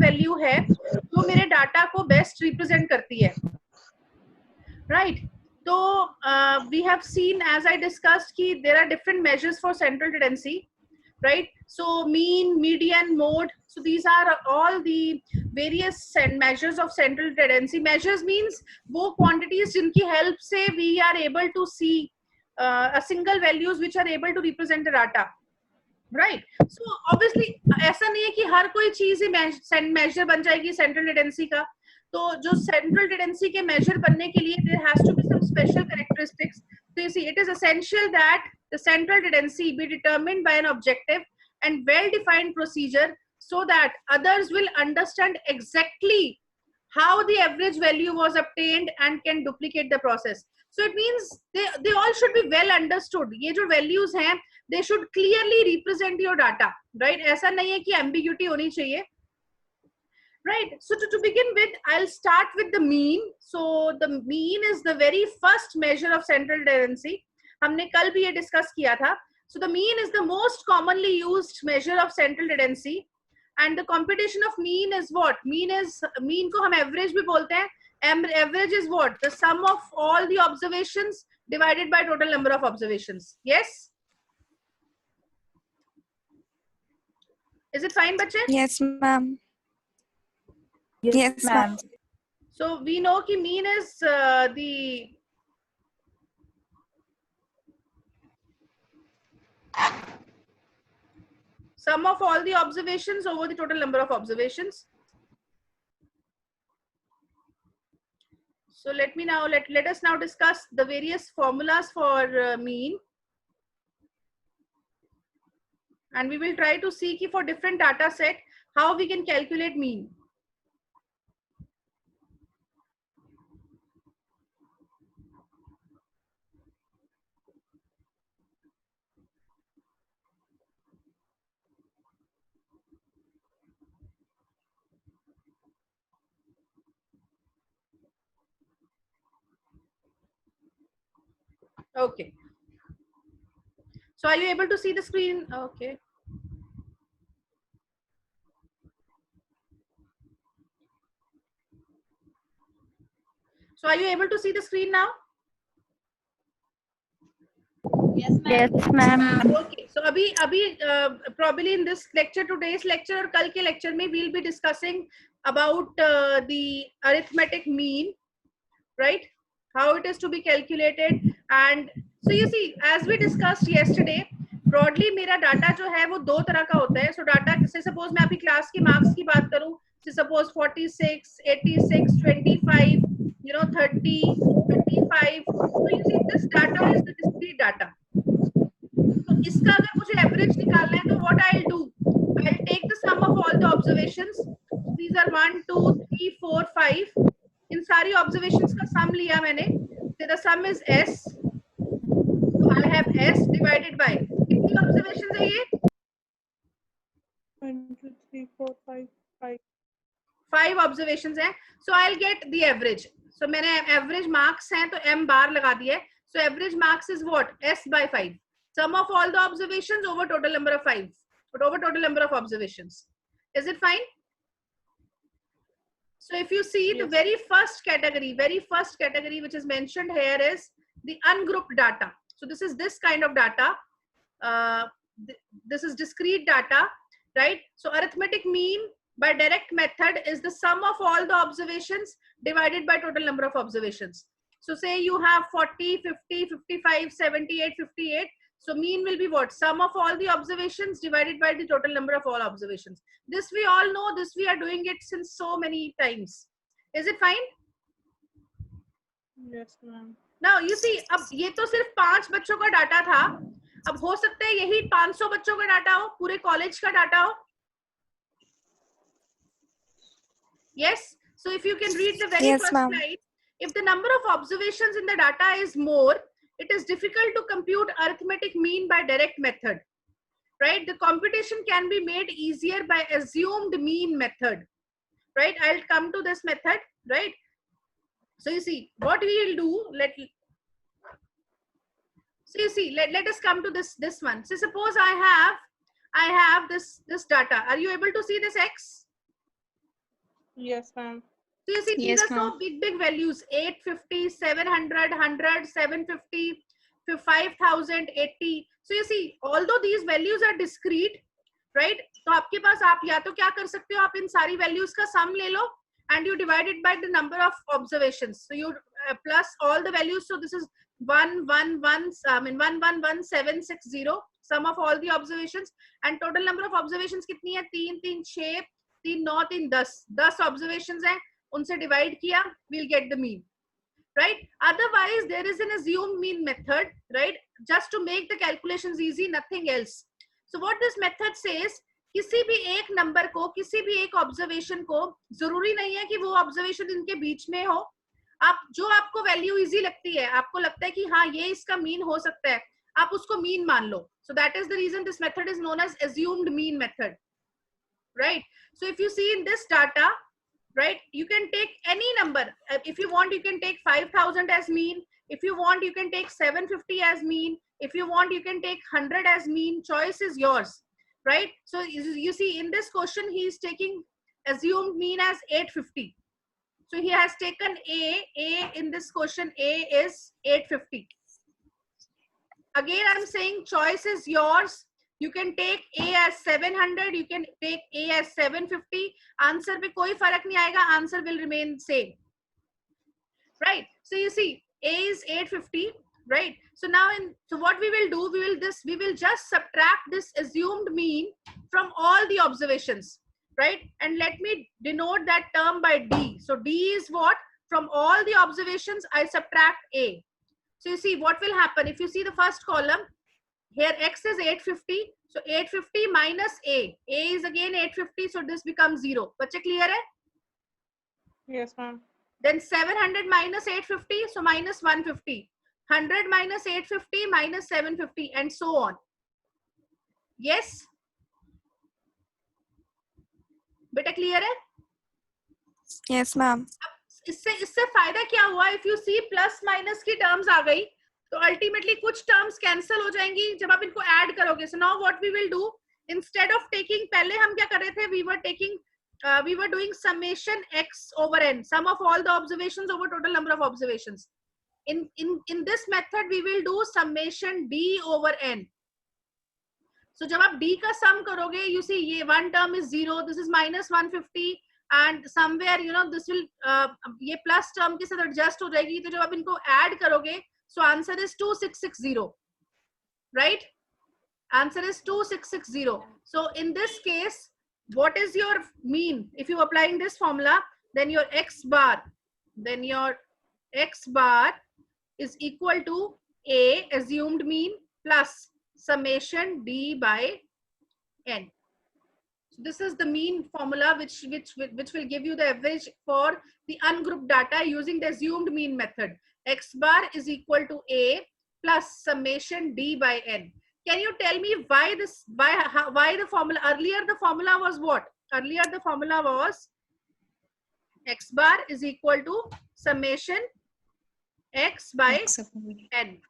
Value है जो मेरे डाटा को बेस्ट रिप्रेजेंट करती है, राइट? तो we have seen, as I discussed, कि there are different measures for central tendency, right? So mean, median, mode, so these are all the various measures of central tendency. Measures means वो quantities जिनकी help से we are able to see a single values which are able to represent the data, right? So obviously ऐसा नहीं है कि हर कोई चीज ही measure बन जाएगी central tendency का. तो जो central tendency के measure बनने के लिए there has to be some special characteristics. So you see, it is essential that the central tendency be determined by an objective and well-defined procedure so that others will understand exactly how the average value was obtained and can duplicate the process. So it means they all should be well understood. ये जो values हैं, they should clearly represent your data, right? ऐसा नहीं है कि ambiguity होनी चाहिए. Right. So to begin with, I'll start with the mean. So the mean is the very first measure of central tendency. हमने कल भी ये discuss किया था. So the mean is the most commonly used measure of central tendency. And the computation of mean is what? Mean को हम average भी बोलते हैं. Average is what? The sum of all the observations divided by total number of observations. Yes? Is it fine, बच्चे? Yes, ma'am. Yes, ma'am. So we know कि mean is the sum of all the observations over the total number of observations. So let us now discuss the various formulas for mean, and we will try to see for different data set how we can calculate mean. Okay. So are you able to see the screen? Okay. So are you able to see the screen now? Yes, ma'am. Yes, ma'am. Okay. So abhi probably in this lecture, today's lecture और कल के lecture में we'll be discussing about the arithmetic mean, right? How it is to be calculated. And so you see, as we discussed yesterday, broadly मेरा data जो है वो दो तरह का होता है. So data, जैसे suppose मैं अभी class की marks की बात करूँ, so suppose 46, 86, 25, 30, 25. So you see, this data is the discrete data. So इसका अगर मुझे average निकालना है, तो what I'll do? I'll take the sum of all the observations. These are 1, 2, 3, 4, 5. इन सारी observations का sum लिया मैंने. So the sum is S. So I have S divided by कितनी observations है ये? 1, 2, 3, 4, 5, 5. 5 observations हैं. So I'll get the average. So मैंने average marks हैं, तो M bar लगा दिया है. So average marks is what? S by 5. Sum of all the observations over total number of 5, but over total number of observations. Is it fine? So if you see, the very first category which is mentioned here is the ungrouped data. So this is this kind of data. This is discrete data, right? So arithmetic mean by direct method is the sum of all the observations divided by total number of observations. So say you have 40, 50, 55, 78, 58. So mean will be what? Sum of all the observations divided by the total number of all observations. This we all know, this we are doing it since so many times. Is it fine? Yes, ma'am. Now you see, अब ये तो सिर्फ 5 बच्चों का data था. अब हो सकता है यही 500 बच्चों का डाटा हो, पूरे कॉलेज का डाटा हो. Yes. So if you can read the very first slide, if the number of observations in the data is more, it is difficult to compute arithmetic mean by direct method, right? The computation can be made easier by assumed mean method, right? I'll come to this method, right? So you see, what we will do, let us come to this one. So suppose I have this data. Are you able to see this X? Yes, ma'am. So you see, these Yes, are so ma'am. big values: 850, 700, 100, 750, 5000, 80. So you see, although these values are discrete, right? तो आपके पास आप या तो क्या कर सकते हो, आप इन सारी values का sum ले लो and you divide it by the number of observations. So you plus all the values. So this is 111,760 sum of all the observations, and total number of observations कितनी है? 3 3 6 3 9 3 10 observations हैं, उनसे divide किया, we'll get the mean, right? Otherwise there is an assumed mean method, right? Just to make the calculations easy, nothing else. So what this method says, किसी भी एक number को, किसी भी एक ऑब्जर्वेशन को, जरूरी नहीं है कि वो ऑब्जर्वेशन इनके बीच में हो, आप जो आपको वैल्यू इजी लगती है, आपको लगता है कि हाँ ये इसका मीन हो सकता है, आप उसको मीन मान लो. So that is the reason this method is known as assumed mean method, right? So if you see in this data, right, you can take any number. If you want, you can take 5000 as mean. If you want, you can take 750 as mean. If you want, you can take 100 as mean. Choice is yours, right? So you see in this question, he is taking assumed mean as 850. So he has taken A in this question, A is 850. Again, I'm saying choice is yours. You can take A as 700, you can take A as 750. Answer पे कोई फर्क नहीं आएगा, answer will remain same, right? So you see, A is 850, right? So now so what we will do, we will just subtract this assumed mean from all the observations, right? And let me denote that term by D. So D is what? From all the observations, I subtract A. So you see what will happen if you see the first column. Here x is 850, so 850 minus A is again 850, so this becomes 0. बच्चे clear है? Yes, ma'am. Then 700 minus 850, so minus 150. 100 minus 850 minus 750, and so on. Yes? बेटा clear है? Yes, ma'am. इससे फायदा क्या हुआ? If you see plus minus की terms आ गई, तो ultimately कुछ terms cancel हो जाएंगी जब आप इनको add करोगे. So now what we will do, instead of taking, पहले हम क्या कर रहे थे, we were doing summation x over n, sum of all the observations over total number of observations. In this method we will do summation d over n. So जब आप d का sum करोगे, you see ये one term is 0, this is minus 150, and somewhere you know this will ये plus term के साथ adjust हो जाएगी. तो जब आप इनको add करोगे, so answer is 2660, right? Answer is 2660. So in this case, what is your mean? If you applying this formula, then your x bar is equal to A assumed mean plus summation d by n. So this is the mean formula which will give you the average for the ungrouped data using the assumed mean method. X bar is equal to A plus summation d by n. Can you tell me why the formula? Earlier the formula was what? Earlier the formula was x bar is equal to summation x by n.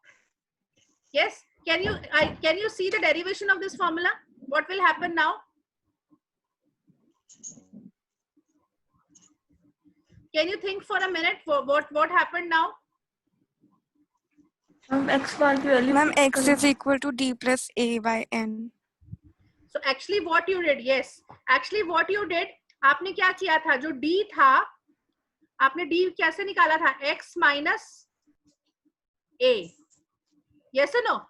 Yes. Can you see the derivation of this formula? What will happen now? Can you think for a minute for what happened now? X value. Ma'am, x is equal to d plus a by n. So actually what you did, yes, actually what you did, आपने क्या किया था? जो d था, आपने d कैसे निकाला था? x minus a. Yes or no?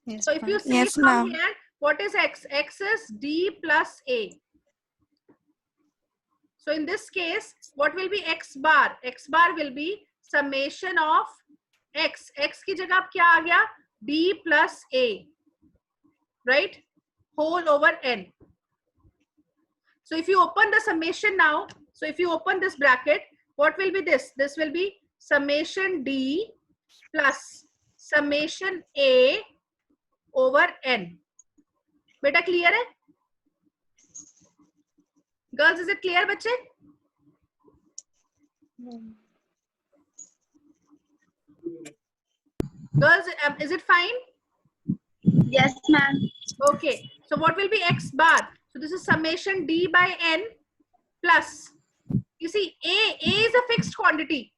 Yes, so if you see yes, from here, what is x? X is d plus a. So in this case, what will be x bar? X bar will be summation of x. X की जगह क्या आ गया? d plus a, right? Whole over n. So if you open the summation now, so if you open this bracket, what will be this? This will be summation d plus summation a over n. बेटा clear है? Girls, is it clear, बच्चे? Girls, is it fine? Yes, ma'am. Okay. So what will be x bar? So this is summation d by n plus, you see a is a fixed quantity.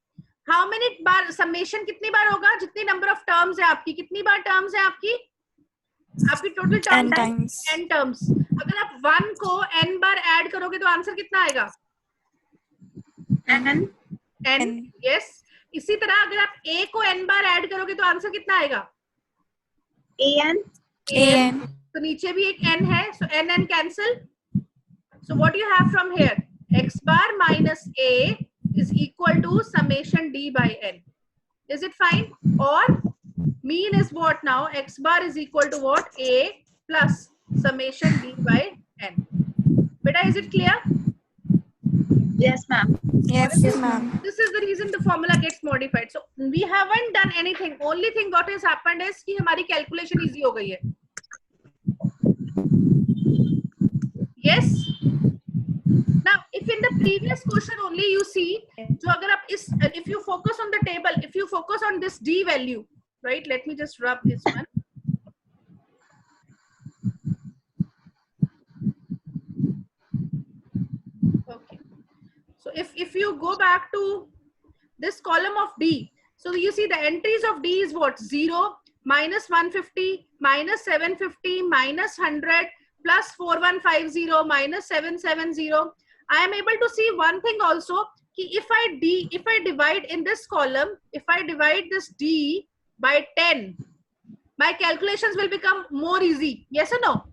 How many bar summation कितनी बार होगा? जितनी number of terms है आपकी, कितनी बार terms है आपकी total term n times. n terms. अगर आप 1 को n बार ऐड करोगे तो आंसर कितना आएगा? n. yes. इसी तरह अगर आप a को n बार ऐड करोगे तो आंसर कितना आएगा? an. तो नीचे भी एक n है, so n cancel. So what you have from here? X bar minus a is equal to summation d by n. Is it fine? Or mean is what now? X bar is equal to what? A plus summation d by n. Beta, is it clear? Yes, ma'am. Yes, ma'am. This is the reason the formula gets modified. So we haven't done anything. Only thing what has happened is कि हमारी calculation easy हो गई है. Yes. Now, if in the previous question only you see, so agar aap if you focus on the table, if you focus on this d value, right? Let me just rub this one. Okay. So if you go back to this column of d, so you see the entries of d is what? 0, minus 150, minus 750, minus 100, plus 4150, minus 770. I am able to see one thing also, कि if I divide in this column, if I divide this d by 10, my calculations will become more easy. Yes or no?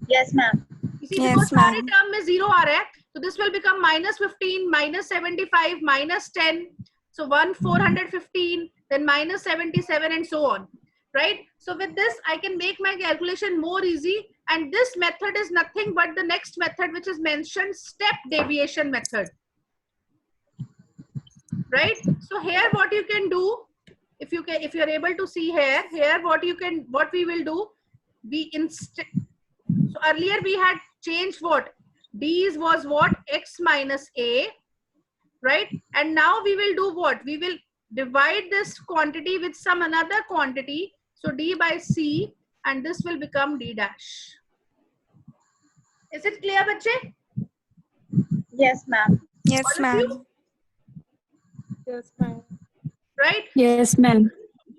Yes, ma'am. You see, Yes, because सारे ma'am. term में 0 आ रहा है, so this will become minus 15, minus 75, minus 10. So 415, then minus 77 and so on. Right? So with this, I can make my calculation more easy, and this method is nothing but the next method which is mentioned, step deviation method. Right? So here what you can do, if you are able to see here what we will do, so earlier we had changed what? D was what? X minus a, right? And now we will do what? We will divide this quantity with some another quantity. So d by c, and this will become d dash. Is it clear, bache? Yes, ma'am. Yes, All of you? ma'am. Yes, ma'am. Right? Yes, ma'am.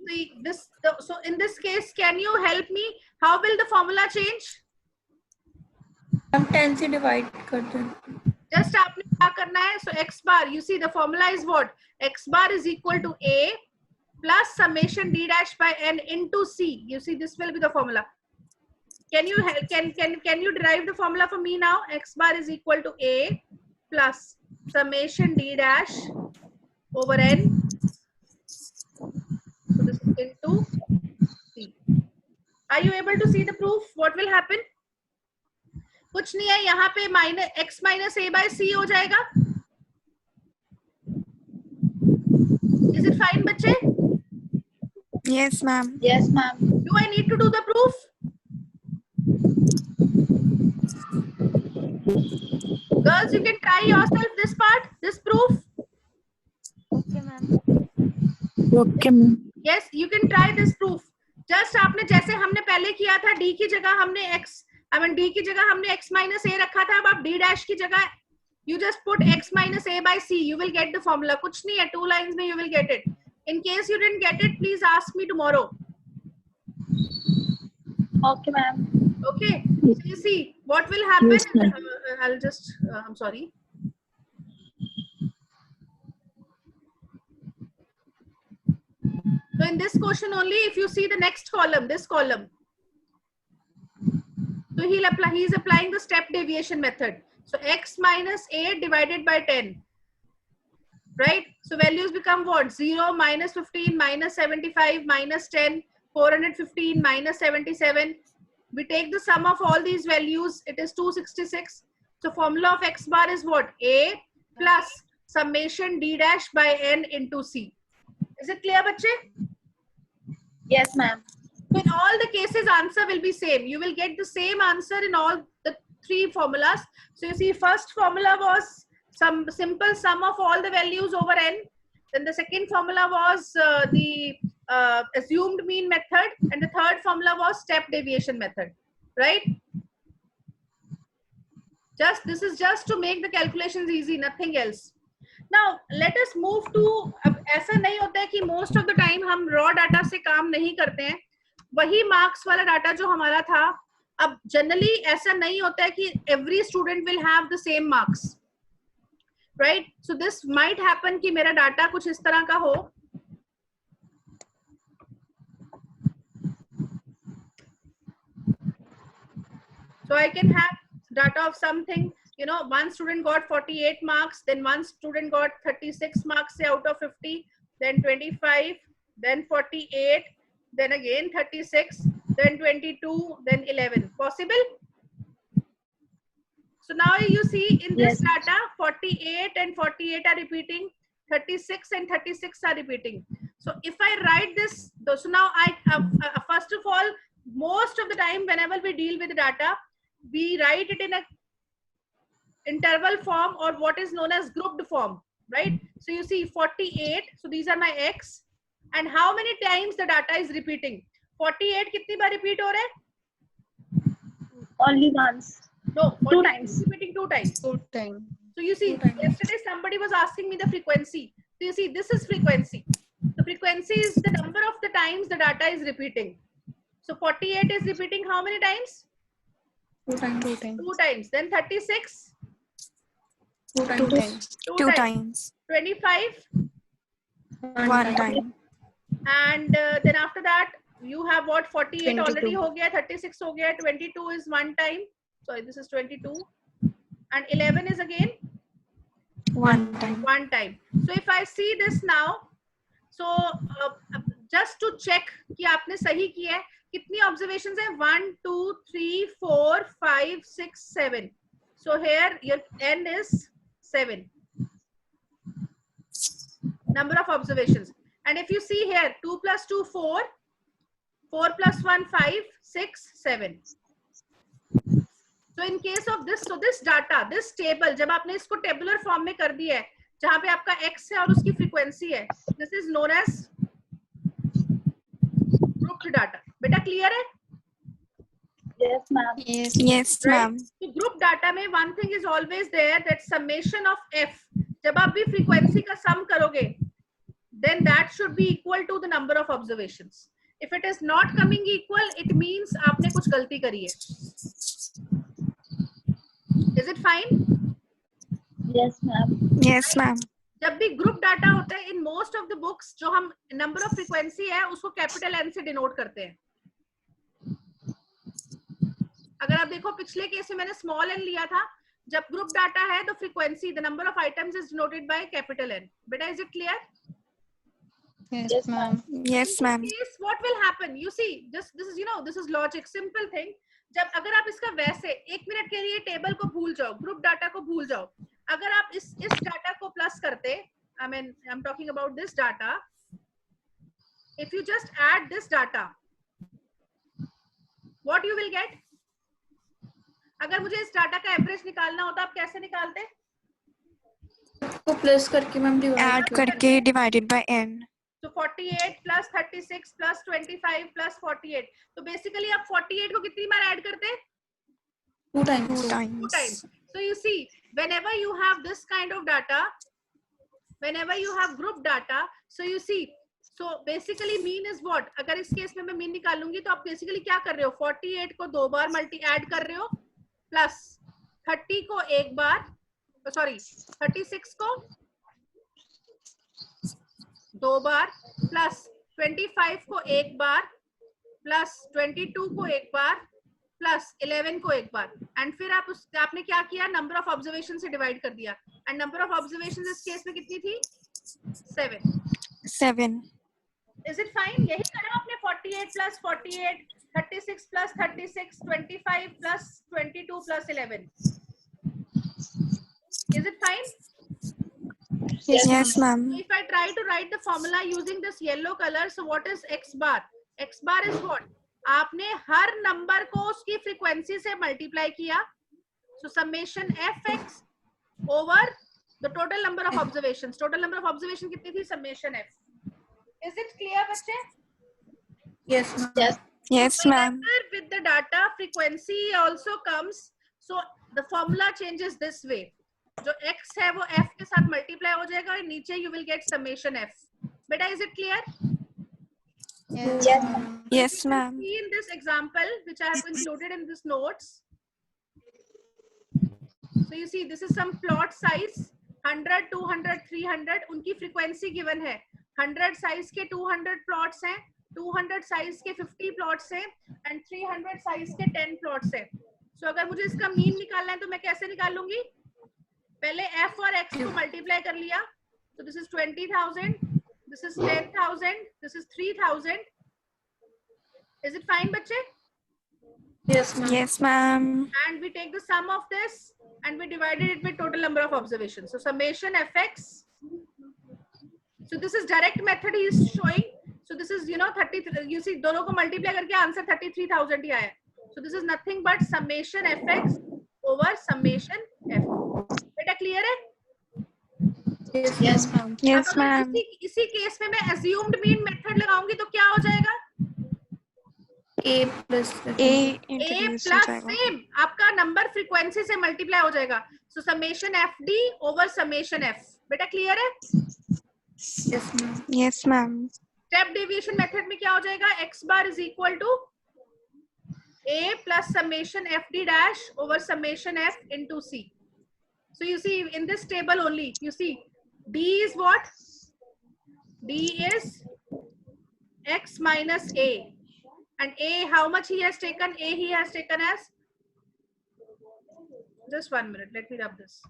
See this. So in this case, can you help me? How will the formula change? हम 10 से divide करते हैं. Just आपने क्या करना है? So x bar, you see the formula is what? X bar is equal to a plus summation d dash by n into c. You see, this will be the formula. Can you help? Can you derive the formula for me now? X bar is equal to a plus summation d dash over n. So this is into c. Are you able to see the proof? What will happen? कुछ नहीं है, यहाँ पे minus x minus a by c हो जाएगा. Is it fine, बच्चे? Yes, ma'am. Yes, ma'am. Do I need to do the proof? Girls, you can try yourself this part, this proof. Okay, ma'am. Okay, ma'am. Yes, you can try this proof. Just आपने जैसे हमने पहले किया था, d की जगह हमने d की जगह हमने x minus a रखा था, अब आप d dash की जगह you just put x minus a by c, you will get the formula. कुछ नहीं है, 2 lines में you will get it. In case you didn't get it, please ask me tomorrow. Okay, ma'am. Okay, so you see what will happen. Yes, ma'am. I'll just I'm sorry. So in this question only, if you see the next column, this column, so he's applying the step deviation method. So x minus a divided by 10, right? So values become what? 0, minus 15, minus 75, minus 10, 415, minus 77. We take the sum of all these values, it is 266. So formula of x bar is what? A plus summation d dash by n into c. Is it clear, bache? Yes, ma'am. So in all the cases, answer will be same. You will get the same answer in all the 3 formulas. So you see, first formula was some simple sum of all the values over n. Then the second formula was the assumed mean method, and the third formula was step deviation method, right? Just this is just to make the calculations easy, nothing else. Now let us move to, अब ऐसा नहीं होता है कि most of the time हम raw data से काम नहीं करते हैं, वही marks वाला data जो हमारा था, अब generally ऐसा नहीं होता है कि every student will have the same marks, right? So this might happen कि मेरा data कुछ इस तरह का हो. So I can have data of something, you know, one student got 48 marks, then one student got 36 marks say out of 50, then 25, then 48, then again 36, then 22, then 11. Possible? So now you see in this data, 48 and 48 are repeating, 36 and 36 are repeating. So if I write this, so now I, first of all, most of the time whenever we deal with the data, we write it in a interval form or what is known as grouped form, right? So you see 48, so these are my x, and how many times the data is repeating? 48 kitni baar repeat ho raha hai? Only once. No, 2 times. Repeating 2 times. 2 times. So you see, yesterday somebody was asking me the frequency. So you see, this is frequency. The frequency is the number of the times the data is repeating. So 48 is repeating how many times? 2 times. 2 times. 2 times. Then 36? 2 times. 2 times. 25? 1 time. And then after that, you have what? 48 22. already ho gaya, 36 ho gaya, 22 is 1 time. Sorry, this is 22. And 11 is again? 1 time. 1 time. So if I see this now, so just to check कि आपने सही किया है, कितनी observations है? 1, 2, 3, 4, 5, 6, 7. So here your n is 7. Number of observations. And if you see here, 2 plus 2, 4. 4 plus 1, 5, 6, 7. So in case of this, so this data, this table, जब आपने इसको tabular form में कर दिया है, जहाँ पे आपका x है और उसकी frequency है, this is known as grouped data. बेटा clear है? Yes, ma'am. Yes, ma'am. So group data में one thing is always there, that summation of f. जब आप भी frequency का sum करोगे, then that should be equal to the number of observations. If it is not coming equal, it means आपने कुछ गलती करी है. Is it fine? Yes, ma'am. Yes, ma'am. जब भी group data होता है, in most of the books, जो हम number of frequency है, उसको capital N से denote करते हैं. अगर आप देखो पिछले केस में मैंने small n लिया था, जब group data है, तो frequency, the number of items is denoted by capital N. बेटा, is it clear? Yes, ma'am. Yes, ma'am. Case, what will happen? You see, this is, you know, this is logic, simple thing. जब अगर आप इसका वैसे 1 minute के लिए table को भूल जाओ, ग्रुप डाटा को भूल जाओ, अगर आप इस डाटा को प्लस करते, I mean, I'm talking about this data. If you just add this data, what you will get? अगर मुझे इस डाटा का एवरेज निकालना होता, आप कैसे निकालते? को प्लस करके मैम Add करके divided by n. So 48 plus 36 plus 25 plus 48. So basically आप 48 को कितनी बार ऐड करते? 2 times. 2 2 times. times. So you see, whenever you have this kind of data, whenever you have group data, so you see, so basically mean is what? अगर इस case में मैं mean निकालूंगी, तो आप basically क्या कर रहे हो? 48 को 2 बार ऐड कर रहे हो, plus 30 को 1 बार, sorry, 36 को 2 बार, plus 25 को 1 बार, plus 22 को 1 बार, plus 11 को 1 बार, and फिर आपने क्या किया? नंबर ऑफ ऑब्जर्वेशन से डिवाइड कर दिया, and नंबर ऑफ ऑब्जर्वेशन इस केस में कितनी थी? 7. Is it fine? यही करा आपने 48 plus 48, 36 plus 36, 25 plus 22 plus 11. Is it fine? Yes, ma'am. If I try to write the formula using this yellow color, so what is x bar? X bar is what? आपने हर number को उसकी frequency से multiply किया, so summation fx over the total number of observations. Total number of observation कितनी थी? Summation f. Is it clear, बच्चे? Yes, ma'am. Yes. Yes, ma'am. With the data, frequency also comes. So the formula changes this way. जो x है वो f के साथ multiply हो जाएगा और नीचे you will get summation f. बेटा, is it clear? Yes, ma'am. Yes, ma'am. See in this example which I have included in this notes. So you see this is some plot size 100, 200, 300. उनकी frequency given है. 100 size के 200 plots हैं, 200 size के 50 plots हैं and 300 size के 10 plots हैं. So अगर मुझे इसका मीन निकालना है तो मैं कैसे निकालूंगी? पहले f और x को मल्टीप्लाई कर लिया. So this is 20,000, this is 10,000, this is 3,000. Is it fine, बच्चे? Yes, ma'am. Yes, ma'am. And we take the sum of this and we divided it with total number of observations. So summation fx. So this is direct method he is showing. So this is 30. You see दोनों को multiply करके answer 33,000 ही आया. So this is nothing but summation fx over summation f. बेटा clear है? Yes, ma'am. Yes, अब ma'am. इसी case में मैं assumed mean method लगाऊंगी तो क्या हो जाएगा? A plus A A introduce हो plus जाएगा. same आपका नंबर फ्रीक्वेंसी से मल्टीप्लाई हो जाएगा. So summation fd over summation f. बेटा clear है? Yes, ma'am. Yes, ma'am. Step deviation method में क्या हो जाएगा? X bar is equal to A plus summation fd dash over summation f into c. So you see in this table only, you see d is what? D is x minus a. And a, how much he has taken? A he has taken as, just 1 minute, let me rub this.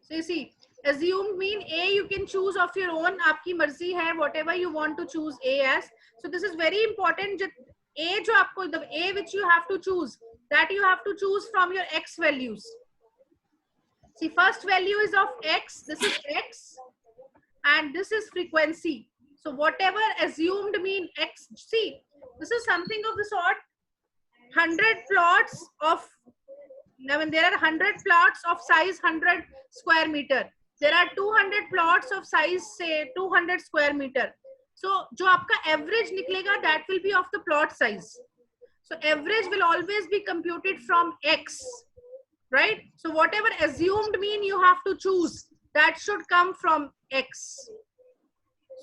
So you see, assumed mean A you can choose of your own, आपकी मर्जी है, whatever you want to choose A as. So this is very important. A जो आपको, the A which you have to choose, that you have to choose from your x values. See, first value is of x, this is x, and this is frequency. So whatever assumed mean x, see, this is something of the sort, 100 plots of, I mean, there are 100 plots of size 100 square meter. There are 200 plots of size, say, 200 square meter. So, जो आपका average निकलेगा, that will be of the plot size. So, average will always be computed from x. Right? So whatever assumed mean you have to choose, that should come from x.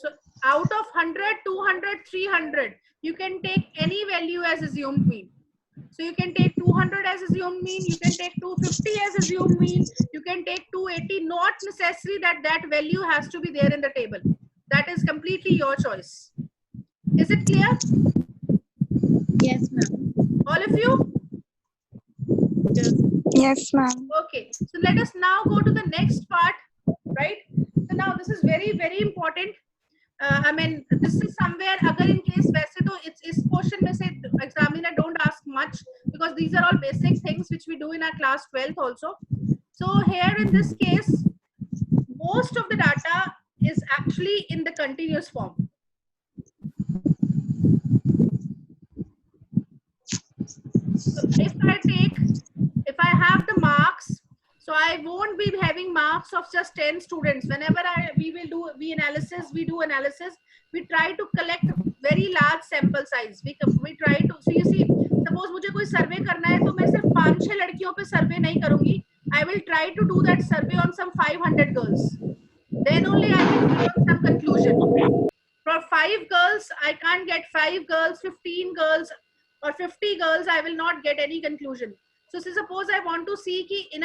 So out of 100, 200, 300, you can take any value as assumed mean. So you can take 200 as assumed mean, you can take 250 as assumed mean, you can take 280, not necessary that that value has to be there in the table. That is completely your choice. Is it clear? Yes, ma'am. All of you? Yes, ma'am. Okay, so let us now go to the next part, right? So now this is very, very important. I mean, this is somewhere, agar in case वैसे तो इस portion में से examiner don't ask much because these are all basic things which we do in our class 12th also. So here in this case, most of the data is actually in the continuous form. So if I have the marks, so I won't be having marks of just 10 students. Whenever we do analysis, we try to collect very large sample size. We try to, so you see, suppose मुझे कोई survey करना है तो मैं सिर्फ 5-6 लड़कियों पे survey नहीं करूँगी. I will try to do that survey on some 500 girls. Then only I will give some conclusion. For 5 girls, I can't get 5 girls, 15 girls, or 50 girls, I will not get any conclusion. So say suppose I want to see ki in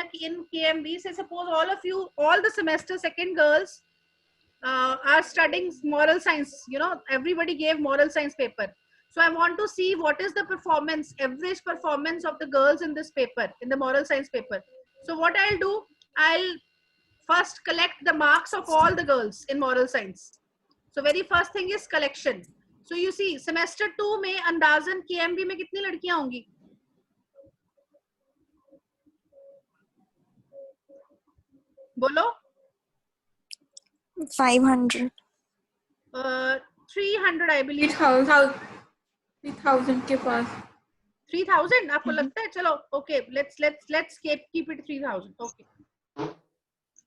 KMB, say suppose all of you, all the semester second girls are studying moral science, everybody gave moral science paper. So I want to see what is the performance, average performance of the girls in this paper, in the moral science paper. So what I'll do, I'll first collect the marks of all the girls in moral science. So very first thing is collection. So you see, semester 2 में अंदाजन KMB में कितनी लड़कियां होंगी? बोलो? 500. 300 I believe. 3,000 के पास. 3,000 आपको लगता है? चलो, okay, let's keep it 3,000. Okay.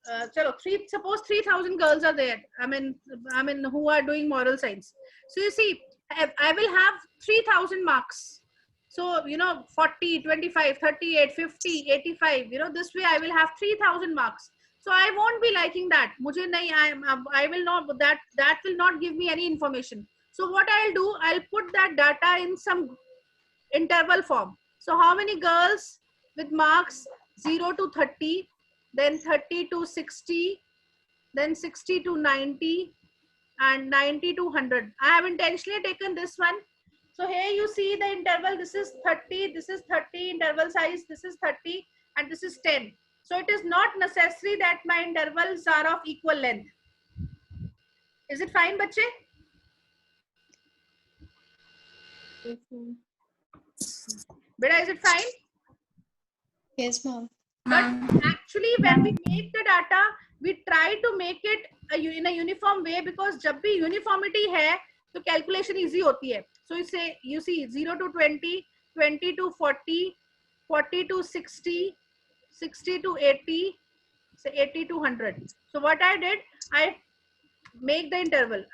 chalo, suppose 3,000 girls are there. I mean, who are doing moral science. So you see, I will have 3,000 marks. So, 40, 25, 38, 50, 85, this way I will have 3,000 marks. So I won't be liking that. I will not, that will not give me any information. So what I'll do, I'll put that data in some interval form. So how many girls with marks 0 to 30, then 30 to 60, then 60 to 90, and 90 to 100. I have intentionally taken this one. So here you see the interval, this is 30, this is 30, interval size, this is 30, and this is 10. So it is not necessary that my intervals are of equal length. Is it fine, bache? Yes, ma'am. Beta, is it fine? Yes, ma'am. But actually when we make the data, we try to make it in a uniform way, because जब भी uniformity है, तो calculation easy होती है. So you see 0 to 20, 20 to 40, 40 to 60, 60 to 80, say 80 to 100. So what I did, I made the interval.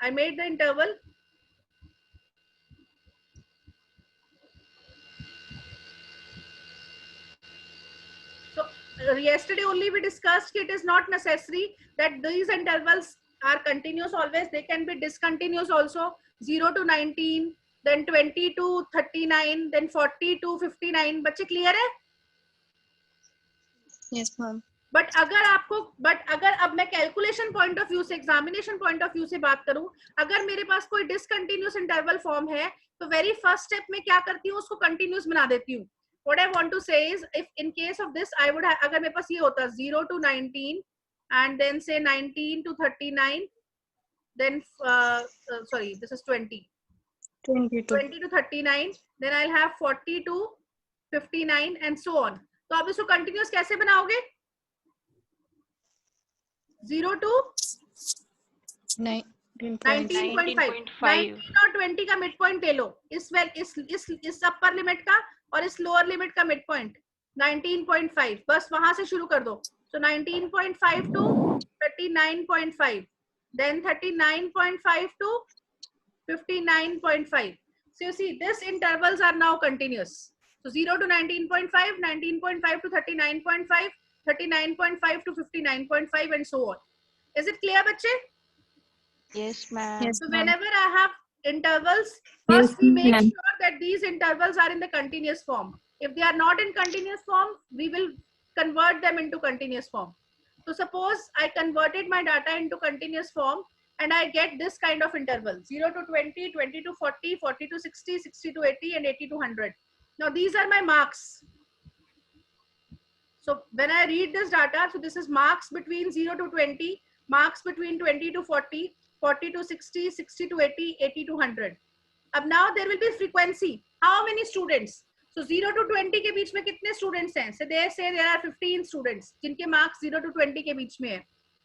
So yesterday only we discussed it is not necessary that these intervals are continuous always. They can be discontinuous also. 0 to 19, then 20 to 39, then 40 to 59. बच्चे clear है? Yes, ma'am. But अगर अब मैं calculation point of view से, examination point of view से बात करूं, अगर मेरे पास कोई डिसकंटिन्यूअस इंटरवल फॉर्म है, तो वेरी फर्स्ट स्टेप में क्या करती हूँ, उसको कंटिन्यूअस बना देती हूँ. What I want to say is, if in case of this, I would have, अगर मेरे पास ये होता 0 to 19 and then say 19 to 39, then sorry, this is 20. 20 to 39, then I'll have 40 to 59 and so on. तो आप इसको continuous कैसे बनाओगे? 0 to 19.5. 19 और 20 का मिड पॉइंट ले लो, इस अपर लिमिट का और इस लोअर लिमिट का मिड पॉइंट 19.5, बस वहां से शुरू कर दो. So 19.5 to 39.5, then 39.5 to 59.5. So you see, these intervals are now continuous. So 0 to 19.5, 19.5 to 39.5, 39.5 to 59.5, and so on. Is it clear, bache? Yes, ma'am. Yes, So ma'am. whenever I have intervals, first we make sure that these intervals are in the continuous form. If they are not in continuous form, we will convert them into continuous form. So suppose I converted my data into continuous form and I get this kind of interval, 0 to 20, 20 to 40, 40 to 60, 60 to 80, and 80 to 100. Now these are my marks. So when I read this data, so this is marks between 0 to 20, marks between 20 to 40, 40 to 60, 60 to 80, 80 to 100. Now there will be frequency. How many students? So 0 to 20 के बीच में कितने students हैं? So they say there are 15 students जिनके marks 0 to 20 के बीच में है.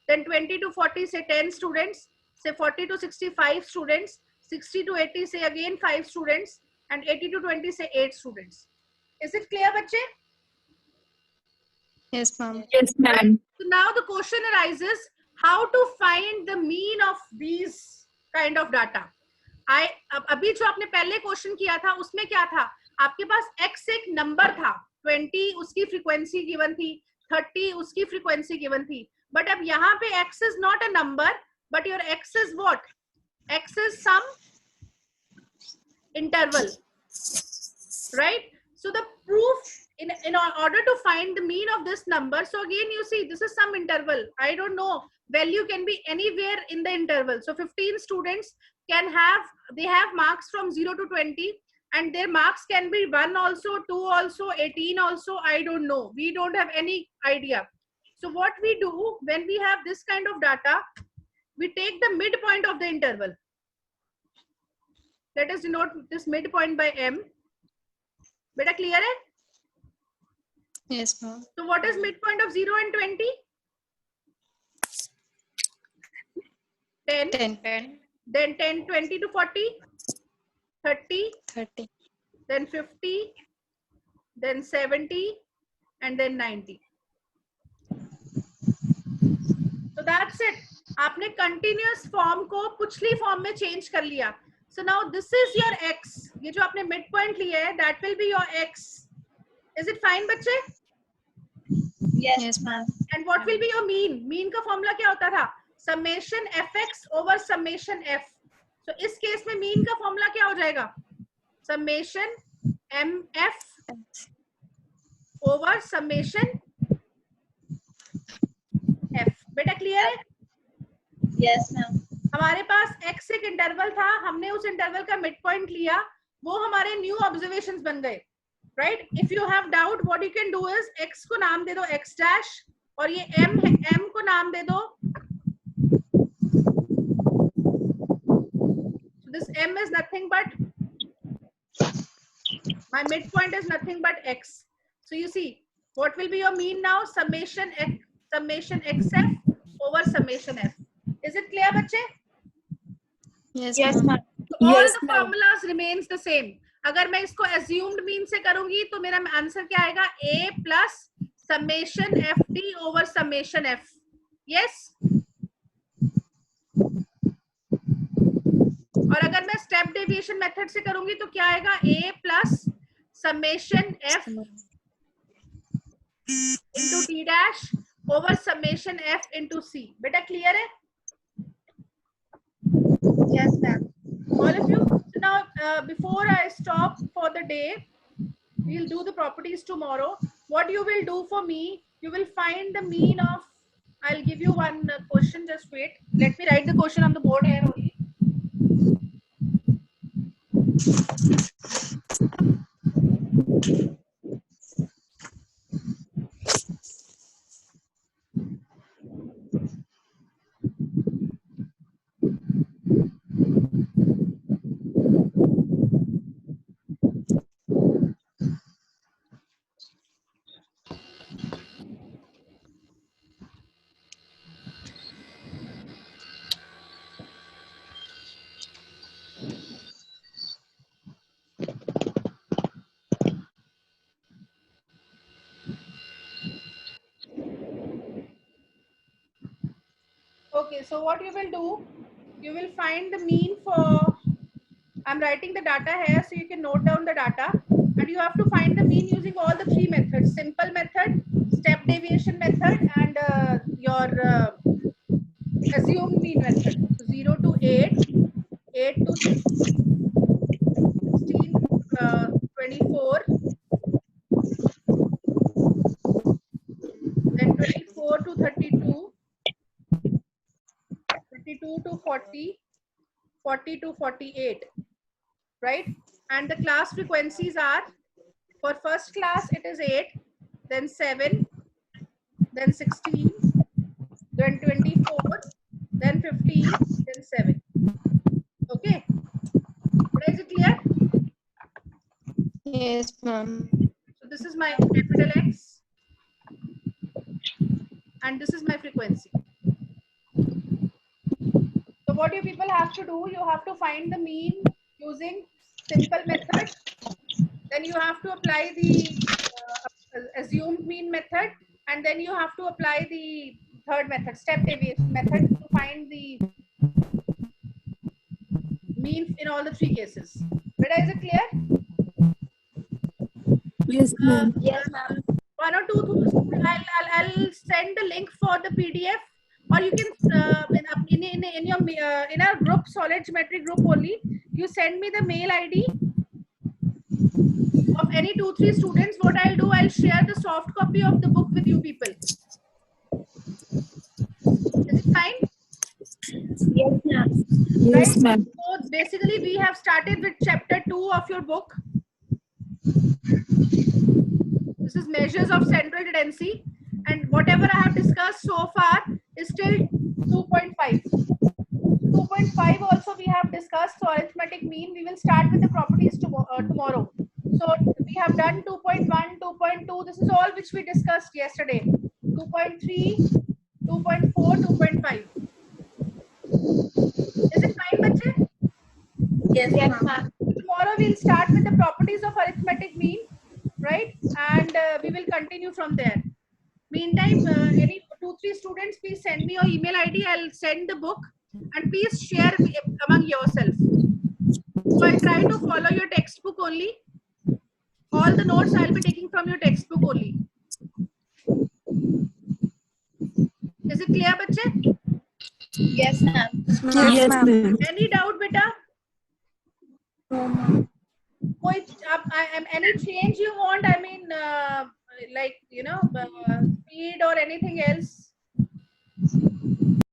Then 20 to 40 say 10 students. Say 40 to 65 students. 60 to 80 say again 5 students. And 80 to 20 say 8 students. Is it clear, bache? Yes, ma'am. Yes, ma'am. So now the question arises, how to find the mean of these kind of data. अभी जो आपने पहले question किया था उसमें क्या था, आपके पास x एक नंबर था, 20 उसकी फ्रीक्वेंसी गिवन थी, 30 उसकी फ्रीक्वेंसी गिवन थी, बट अब यहाँ पे x is not a number, but your x is what? X is some interval, right? So the proof, in order to find the mean of this number, so again you see this is some interval, I don't know, value can be anywhere in the interval. So 15 students can have, they have marks from 0 to 20, and their marks can be 1 also, 2 also, 18 also, I don't know, we don't have any idea. So what we do when we have this kind of data, we take the midpoint of the interval. Let us denote this midpoint by m. Beta clear hai? Yes, ma'am. So what is midpoint of 0 and 20? 10. 10. Then 10, 20 to 40, 30, 30. then 50, then 70, and then 90. So that's it. आपने continuous form को पिछली form में change कर लिया. So now this is your x. ये जो आपने midpoint लिया है, that will be your x. Is it fine, बच्चे? Yes, ma'am. And what will be your mean? Mean का formula क्या होता था? Summation fx over summation f. So इस case में mean का formula क्या हो जाएगा? Summation mf over summation f. बेटा clear है? Yes, ma'am. हमारे पास x एक इंटरवल था, हमने उस इंटरवल का मिड पॉइंट लिया, वो हमारे न्यू ऑब्जर्वेशंस बन गए, right? If you have doubt, what you can do is x को नाम दे दो x डैश, और ये m है, m को नाम दे दो, so this m is nothing but, my midpoint is nothing but x. So you see what will be your mean now? Summation xf over summation f. Is it clear, बच्चे? Yes, Yes, ma'am. ma'am. So all Yes, the ma'am. formulas remains the same. अगर मैं इसको assumed mean से करूंगी तो मेरा answer क्या आएगा? A plus summation FD over summation F. Yes? और अगर मैं step deviation method से करूंगी तो क्या आएगा? A plus summation F into D dash over summation F into C. बेटा clear है? Yes, ma'am. All of you. So now, before I stop for the day, we'll do the properties tomorrow. What you will do for me, you will find the mean of, I'll give you one question, just wait. Let me write the question on the board here only. Okay, so what you will do, you will find the mean for, I'm writing the data here so you can note down the data, and you have to find the mean using all the three methods: simple method, step deviation method, and your assumed mean method. So 0 to 8, 8 to 16, 24, then 24 to 32, 32 to 40, 40 to 48, right? And the class frequencies are, for first class it is 8, then 7, then 16, then 24, then 15, then 7. Okay, is it clear? Yes, ma'am. So this is my capital X and this is my frequency. So what you people have to do, you have to find the mean using simple method, then you have to apply the assumed mean method, and then you have to apply the third method, step deviation method, to find the mean in all the three cases. Beta, is it clear? Yes, ma'am. Yes, ma'am. One or two, I'll send the link for the PDF, or you can in our group, solid geometry group only, you send me the mail ID of any 2-3 students. What I'll do, I'll share the soft copy of the book with you people. Is it fine? Yes, ma'am. Yes, Right? ma'am. So basically we have started with chapter 2 of your book. This is measures of central tendency, and whatever I have discussed so far is still 2.5. 2.5 also we have discussed. So arithmetic mean, we will start with the properties tomorrow. So we have done 2.1, 2.2. This is all which we discussed yesterday. 2.3, 2.4, 2.5. Is it fine, bache? Yes, ma'am. Tomorrow we'll start with the properties of arithmetic mean, right? And we will continue from there. Meantime, any 2-3 students, please send me your email ID. I'll send the book and please share among yourself. So I'll try to follow your textbook only. All the notes I'll be taking from your textbook only. Is it clear, bache? Yes, ma'am. Yes, ma'am. Any doubt, beta? No, ma'am. Any change you want? I mean, like, speed or anything else?